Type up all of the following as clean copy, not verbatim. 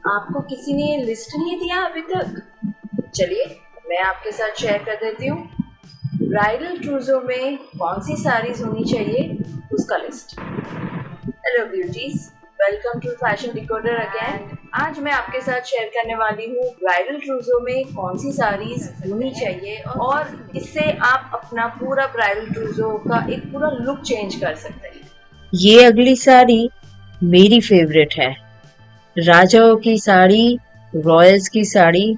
आपको किसी ने ये लिस्ट नहीं दिया अभी तक? चलिए मैं आपके साथ शेयर कर देती हूँ। ब्राइडल ट्रूजो में कौन सी साड़ीज होनी चाहिए उसका list. Hello beauties, welcome to fashion decoder again. आज मैं आपके साथ शेयर करने वाली हूँ ब्राइडल ट्रूजो में कौन सी साड़ीज होनी चाहिए और इससे आप अपना पूरा ब्राइडल ट्रूजो का एक पूरा लुक चेंज कर सकते हैं। ये अगली साड़ी मेरी फेवरेट है। राजाओं की साड़ी, रॉयल्स की साड़ी,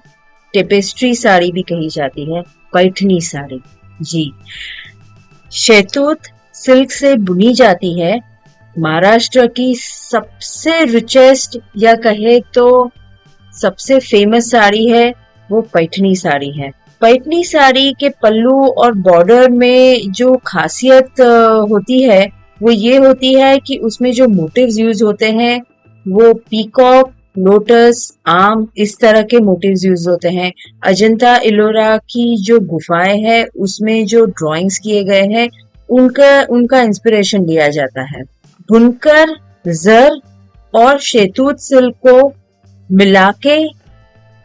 टेपेस्ट्री साड़ी भी कही जाती है, पैठनी साड़ी। जी, शहतूत सिल्क से बुनी जाती है। महाराष्ट्र की सबसे रिचेस्ट या कहे तो सबसे फेमस साड़ी है वो पैठनी साड़ी है। पैठनी साड़ी के पल्लू और बॉर्डर में जो खासियत होती है वो ये होती है कि उसमें जो मोटिव्स यूज होते हैं वो पीकॉक, लोटस, आम इस तरह के मोटिव्स यूज होते हैं। अजंता इलोरा की जो गुफाएं हैं उसमें जो ड्राइंग्स किए गए हैं उनका इंस्पिरेशन लिया जाता है। बुनकर जर और शहतूत सिल्क को मिला के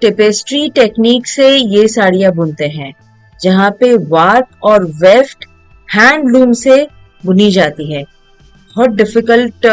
टेपेस्ट्री टेक्निक से ये साड़ियां बुनते हैं, जहाँ पे वार्प और वेफ्ट हैंडलूम से बुनी जाती है। बहुत डिफिकल्ट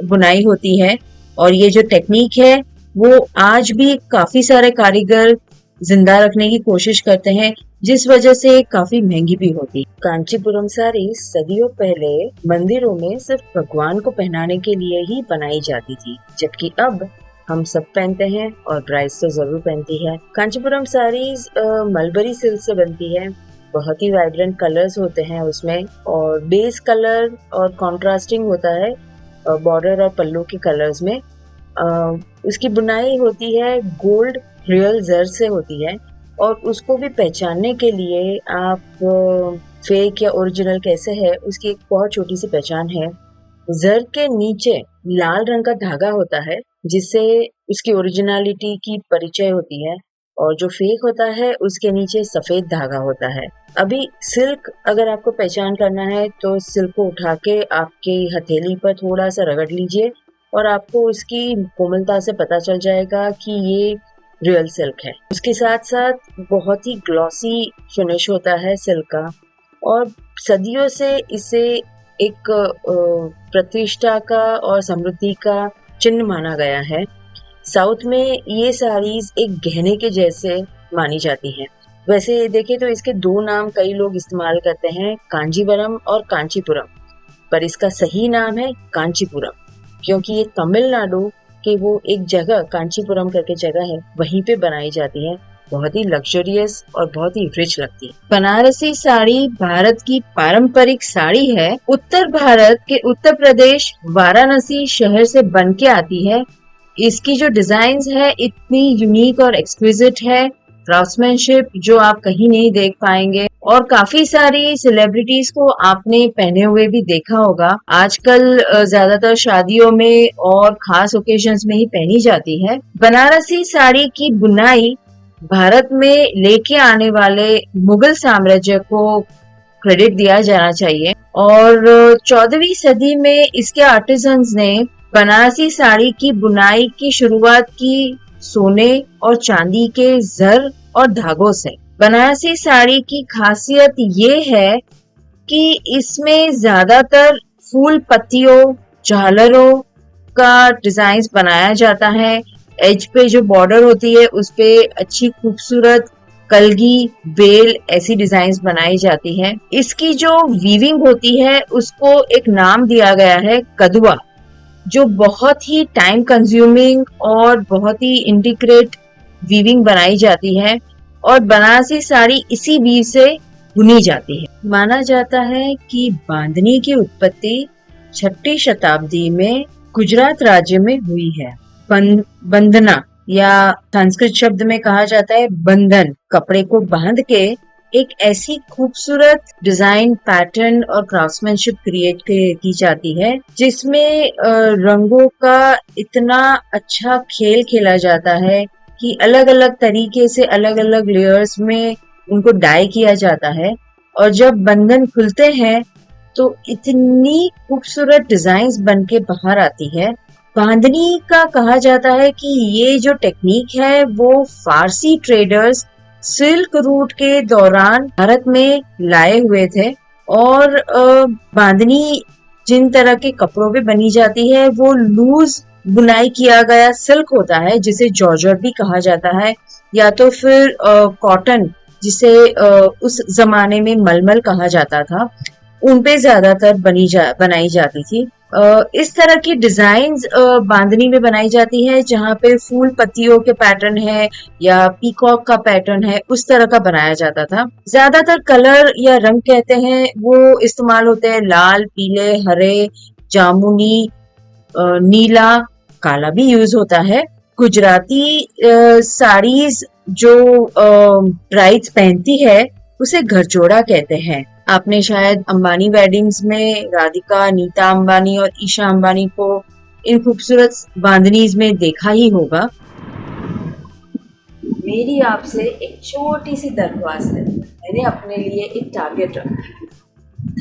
बुनाई होती है और ये जो टेक्निक है वो आज भी काफी सारे कारीगर जिंदा रखने की कोशिश करते हैं, जिस वजह से काफी महंगी भी होती है। कांचीपुरम साड़ी सदियों पहले मंदिरों में सिर्फ भगवान को पहनाने के लिए ही बनाई जाती थी, जबकि अब हम सब पहनते हैं और ब्राइड्स तो जरूर पहनती है। कांचीपुरम साड़ीज मलबरी सिल्क से बनती है। बहुत ही वाइब्रेंट कलर्स होते हैं उसमें और बेस कलर और कॉन्ट्रास्टिंग होता है बॉर्डर और पल्लू के कलर्स में। उसकी बुनाई होती है गोल्ड रियल जर से होती है और उसको भी पहचानने के लिए आप फेक या ओरिजिनल कैसे है उसकी एक बहुत छोटी सी पहचान है। जर के नीचे लाल रंग का धागा होता है जिससे उसकी ओरिजिनलिटी की परिचय होती है और जो फेक होता है उसके नीचे सफेद धागा होता है। अभी सिल्क अगर आपको पहचान करना है तो सिल्क को उठा के आपके हथेली पर थोड़ा सा रगड़ लीजिए और आपको उसकी कोमलता से पता चल जाएगा कि ये रियल सिल्क है। उसके साथ साथ बहुत ही ग्लॉसी फिनिश होता है सिल्क का और सदियों से इसे एक प्रतिष्ठा का और समृद्धि का चिन्ह माना गया है। साउथ में ये साड़ीज एक गहने के जैसे मानी जाती हैं। वैसे देखें तो इसके दो नाम कई लोग इस्तेमाल करते हैं, कांजीवरम और कांचीपुरम, पर इसका सही नाम है कांचीपुरम क्योंकि ये तमिलनाडु के वो एक जगह कांचीपुरम करके जगह है वहीं पे बनाई जाती है। बहुत ही लग्जरियस और बहुत ही रिच लगती है। बनारसी साड़ी भारत की पारंपरिक साड़ी है। उत्तर भारत के उत्तर प्रदेश वाराणसी शहर से बन के आती है। इसकी जो डिजाइन्स है इतनी यूनिक और एक्सक्विजिट है, क्राफ्ट्समैनशिप जो आप कहीं नहीं देख पाएंगे और काफी सारी सेलिब्रिटीज को आपने पहने हुए भी देखा होगा। आजकल ज्यादातर शादियों में और खास ओकेजन्स में ही पहनी जाती है। बनारसी साड़ी की बुनाई भारत में लेके आने वाले मुगल साम्राज्य को क्रेडिट दिया जाना चाहिए और 14वीं सदी में इसके आर्टिजन्स ने बनारसी साड़ी की बुनाई की शुरुआत की सोने और चांदी के जर और धागों से। बनारसी साड़ी की खासियत ये है कि इसमें ज्यादातर फूल पत्तियों, झालरों का डिजाइन बनाया जाता है। एज पे जो बॉर्डर होती है उस पे अच्छी खूबसूरत कलगी, बेल ऐसी डिजाइन्स बनाई जाती हैं। इसकी जो वीविंग होती है उसको एक नाम दिया गया है कदुआ, जो बहुत ही टाइम कंज्यूमिंग और बहुत ही इंटीग्रेट वीविंग बनाई जाती है और बनारसी साड़ी इसी वीव से बुनी जाती है। माना जाता है कि बांधनी की उत्पत्ति 6वीं शताब्दी में गुजरात राज्य में हुई है। बंधना या संस्कृत शब्द में कहा जाता है बंधन, कपड़े को बांध के एक ऐसी खूबसूरत डिजाइन, पैटर्न और क्राफ्ट्समैनशिप क्रिएट की जाती है जिसमें रंगों का इतना अच्छा खेल खेला जाता है कि अलग अलग तरीके से अलग अलग लेयर्स में उनको डाई किया जाता है और जब बंधन खुलते हैं तो इतनी खूबसूरत डिजाइन्स बन के बाहर आती है बांधनी का कहा जाता है कि ये जो टेक्निक है वो फारसी ट्रेडर्स सिल्क रूट के दौरान भारत में लाए हुए थे। और बांधनी जिन तरह के कपड़ों पे बनी जाती है वो लूज बुनाई किया गया सिल्क होता है, जिसे जॉर्जेट भी कहा जाता है, या तो फिर कॉटन जिसे उस जमाने में मलमल कहा जाता था, उन पे ज्यादातर बनाई जाती थी। इस तरह की डिजाइन्स बांधनी में बनाई जाती है जहाँ पे फूल पत्तियों के पैटर्न है या पीकॉक का पैटर्न है, उस तरह का बनाया जाता था। ज्यादातर कलर या रंग कहते हैं वो इस्तेमाल होते हैं लाल, पीले, हरे, जामुनी, नीला, काला भी यूज होता है। गुजराती साड़ीज जो ब्राइड्स पहनती है उसे घरचोड़ा कहते हैं। आपने शायद अंबानी वेडिंग्स में राधिका, नीता अंबानी और ईशा अंबानी को इन खूबसूरत बांधनीज में देखा ही होगा। मेरी आपसे एक छोटी सी दरख्वास्त है। मैंने अपने लिए एक टारगेट रखा है,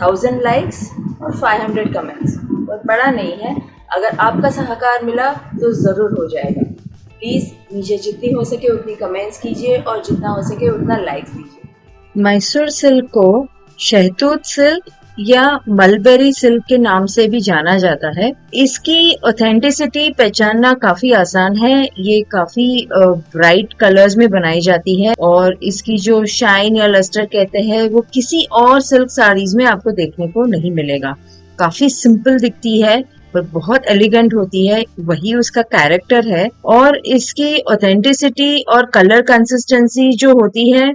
1000 लाइक्स और 500 कमेंट्स। और बड़ा नहीं है, अगर आपका सहकार मिला तो ज़रूर हो जाएगा। प्लीज़ मुझे जितनी हो सके उतनी कमेंट्स कीजिए और जितना हो सके उतना लाइक्स दीजिए। मैसूर सिल्क को शहतूत सिल्क या मलबेरी सिल्क के नाम से भी जाना जाता है। इसकी ऑथेंटिसिटी पहचानना काफी आसान है। ये काफी ब्राइट कलर्स में बनाई जाती है और इसकी जो शाइन या लस्टर कहते हैं वो किसी और सिल्क साड़ीज में आपको देखने को नहीं मिलेगा। काफी सिंपल दिखती है पर बहुत एलिगेंट होती है, वही उसका कैरेक्टर है। और इसकी ऑथेंटिसिटी और कलर कंसिस्टेंसी जो होती है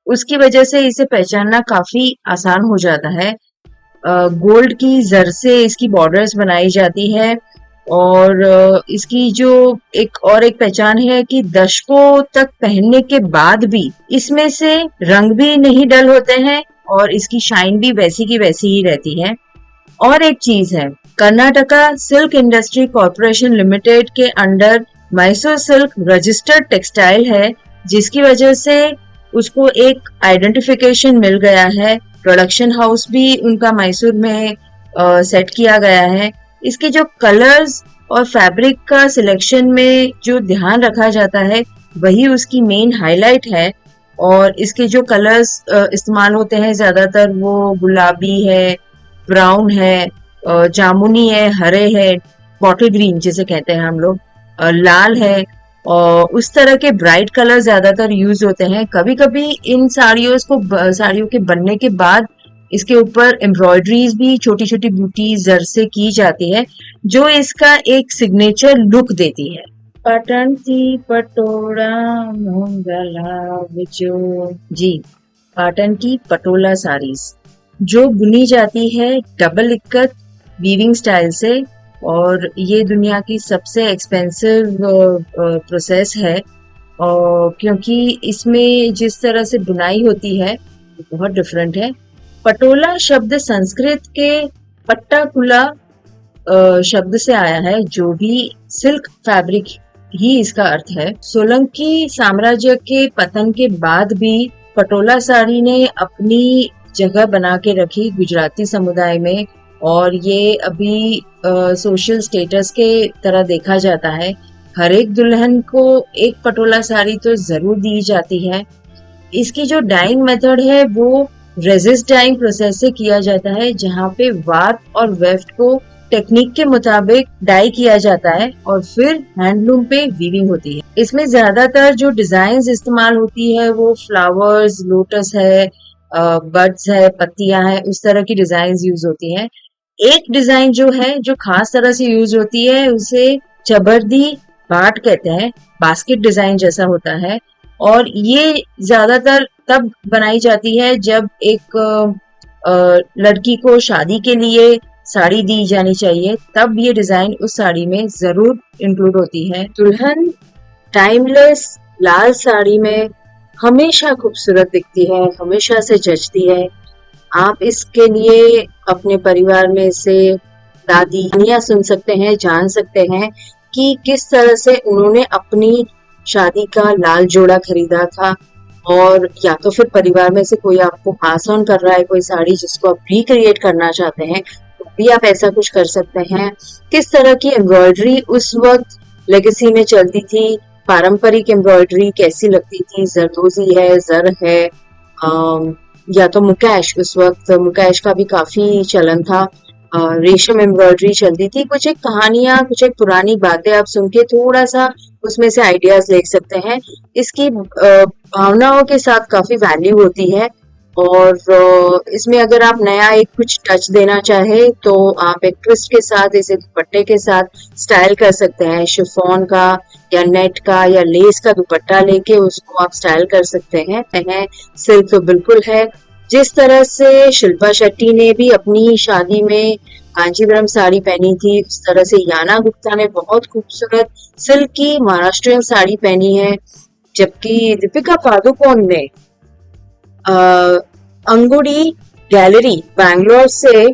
उसकी वजह से इसे पहचानना काफी आसान हो जाता है। गोल्ड की जर से इसकी बॉर्डर्स बनाई जाती है और इसकी जो एक पहचान है कि दशकों तक पहनने के बाद भी इसमें से रंग भी नहीं डल होते हैं और इसकी शाइन भी वैसी की वैसी ही रहती है। और एक चीज है, Karnataka silk industry corporation limited के under Mysore silk registered textile है, जिसकी वजह से उसको एक आइडेंटिफिकेशन मिल गया है। प्रोडक्शन हाउस भी उनका मैसूर में सेट किया गया है। इसके जो कलर्स और फैब्रिक का सिलेक्शन में जो ध्यान रखा जाता है वही उसकी मेन हाईलाइट है। और इसके जो कलर्स इस्तेमाल होते हैं ज्यादातर वो गुलाबी है, ब्राउन है, जामुनी है, हरे है, बॉटल ग्रीन जिसे कहते हैं हम लोग, लाल है, और उस तरह के ब्राइट कलर ज्यादातर यूज होते हैं। कभी कभी इन साड़ियों के बनने के बाद इसके ऊपर एम्ब्रॉयडरीज भी छोटी छोटी बूटी जर से की जाती है जो इसका एक सिग्नेचर लुक देती है। पटन की पटोला मंगला विचो जी, पाटन की पटोला साड़ीज जो बुनी जाती है डबल इक्कत वीविंग स्टाइल से, और ये दुनिया की सबसे एक्सपेंसिव प्रोसेस है। और क्योंकि इसमें जिस तरह से बुनाई होती है बहुत डिफरेंट है। पटोला शब्द संस्कृत के पट्टाकुला शब्द से आया है जो भी सिल्क फैब्रिक ही इसका अर्थ है। सोलंकी साम्राज्य के पतन के बाद भी पटोला साड़ी ने अपनी जगह बना के रखी गुजराती समुदाय में, और ये अभी सोशल स्टेटस के तरह देखा जाता है। हर एक दुल्हन को एक पटोला साड़ी तो जरूर दी जाती है। इसकी जो डाइंग मेथड है वो रेजिस्ट डाइंग प्रोसेस से किया जाता है, जहाँ पे वार्प और वेफ्ट को टेक्निक के मुताबिक डाई किया जाता है और फिर हैंडलूम पे वीविंग होती है। इसमें ज्यादातर जो डिजाइन इस्तेमाल होती है वो फ्लावर्स, लोटस है, बर्ड्स है, पत्तियां है, उस तरह की डिजाइन यूज होती है। एक डिजाइन जो है जो खास तरह से यूज होती है उसे चबर्दी बाट कहते हैं, बास्केट डिजाइन जैसा होता है। और ये ज्यादातर तब बनाई जाती है जब एक लड़की को शादी के लिए साड़ी दी जानी चाहिए, तब ये डिजाइन उस साड़ी में जरूर इंक्लूड होती है। दुल्हन टाइमलेस लाल साड़ी में हमेशा खूबसूरत दिखती है, हमेशा से जचती है। आप इसके लिए अपने परिवार में से दादियाँ सुन सकते हैं, जान सकते हैं कि किस तरह से उन्होंने अपनी शादी का लाल जोड़ा खरीदा था। और या तो फिर परिवार में से कोई आपको पास ऑन कर रहा है कोई साड़ी जिसको आप रिक्रिएट करना चाहते हैं, तो भी आप ऐसा कुछ कर सकते हैं। किस तरह की एम्ब्रॉयडरी उस वक्त लेगेसी में चलती थी, पारंपरिक एम्ब्रॉयडरी कैसी लगती थी, जरदोजी है, जर है, या तो मुकैश, उस वक्त मुकैश का भी काफी चलन था, रेशम एम्ब्रॉयडरी चलती थी। कुछ एक कहानियां, कुछ एक पुरानी बातें आप सुन के थोड़ा सा उसमें से आइडियाज ले सकते हैं। इसकी भावनाओं के साथ काफी वैल्यू होती है, और इसमें अगर आप नया एक कुछ टच देना चाहे तो आप एक ट्विस्ट के साथ, इसे दुपट्टे के साथ स्टाइल कर सकते हैं। शिफॉन का या नेट का या लेस का दुपट्टा लेके उसको आप स्टाइल कर सकते हैं। सिल्क तो बिल्कुल है। जिस तरह से शिल्पा शेट्टी ने भी अपनी शादी में कांचीवरम साड़ी पहनी थी, उस तरह से याना गुप्ता ने बहुत खूबसूरत सिल्क की महाराष्ट्रियन साड़ी पहनी है, जबकि दीपिका पादुकोण ने अंगुडी गैलरी बैंगलोर से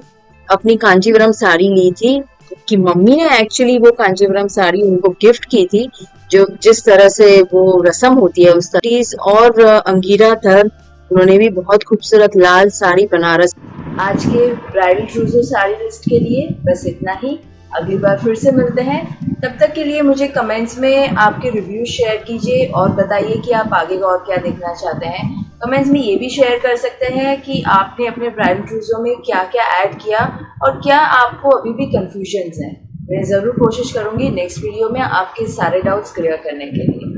अपनी कांचीवरम साड़ी ली थी, कि मम्मी ने एक्चुअली वो कांचीवरम साड़ी उनको गिफ्ट की थी, जो जिस तरह से वो रस्म होती है उस तरह। और अंगीरा धर, उन्होंने भी बहुत खूबसूरत लाल साड़ी बनारस। आज के ब्राइडल ट्रूजो साड़ी लिस्ट के लिए बस इतना ही। अगली बार फिर से मिलते हैं। तब तक के लिए मुझे कमेंट्स में आपके रिव्यू शेयर कीजिए और बताइए कि आप आगे और क्या देखना चाहते हैं। कमेंट्स में ये भी शेयर कर सकते हैं कि आपने अपने ब्राइडल ट्रूजो में क्या क्या ऐड किया और क्या आपको अभी भी कन्फ्यूजन्स हैं। मैं ज़रूर कोशिश करूँगी नेक्स्ट वीडियो में आपके सारे डाउट्स क्लियर करने के लिए।